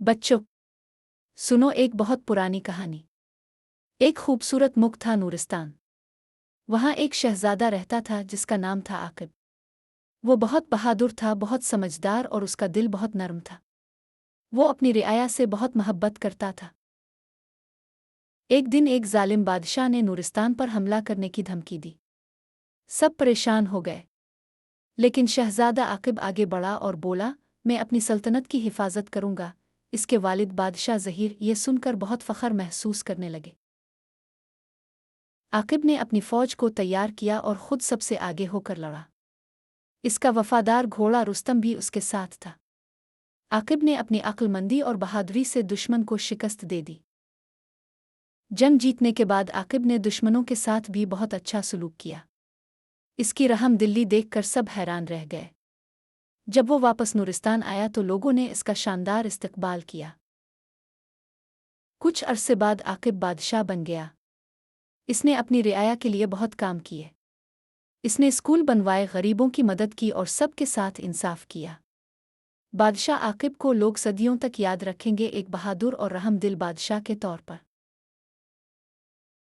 बच्चों, सुनो एक बहुत पुरानी कहानी। एक खूबसूरत मुल्क था नूरिस्तान। वहाँ एक शहजादा रहता था जिसका नाम था आकिब। वो बहुत बहादुर था, बहुत समझदार और उसका दिल बहुत नरम था। वो अपनी रियाया से बहुत मोहब्बत करता था। एक दिन एक जालिम बादशाह ने नूरिस्तान पर हमला करने की धमकी दी। सब परेशान हो गए, लेकिन शहजादा आकिब आगे बढ़ा और बोला, मैं अपनी सल्तनत की हिफाजत करूंगा। इसके वालिद बादशाह ज़हीर ये सुनकर बहुत फ़ख्र महसूस करने लगे। आकिब ने अपनी फ़ौज को तैयार किया और खुद सबसे आगे होकर लड़ा। इसका वफ़ादार घोड़ा रुस्तम भी उसके साथ था। आकिब ने अपनी अक्लमंदी और बहादुरी से दुश्मन को शिकस्त दे दी। जंग जीतने के बाद आकिब ने दुश्मनों के साथ भी बहुत अच्छा सलूक किया। इसकी रहम दिल्ली देखकर सब हैरान रह गए। जब वो वापस नूरिस्तान आया तो लोगों ने इसका शानदार इस्तकबाल किया। कुछ अरसे बाद आकिब बादशाह बन गया। इसने अपनी रियाया के लिए बहुत काम किए। इसने स्कूल बनवाए, गरीबों की मदद की और सबके साथ इंसाफ किया। बादशाह आकिब को लोग सदियों तक याद रखेंगे, एक बहादुर और रहमदिल बादशाह के तौर पर।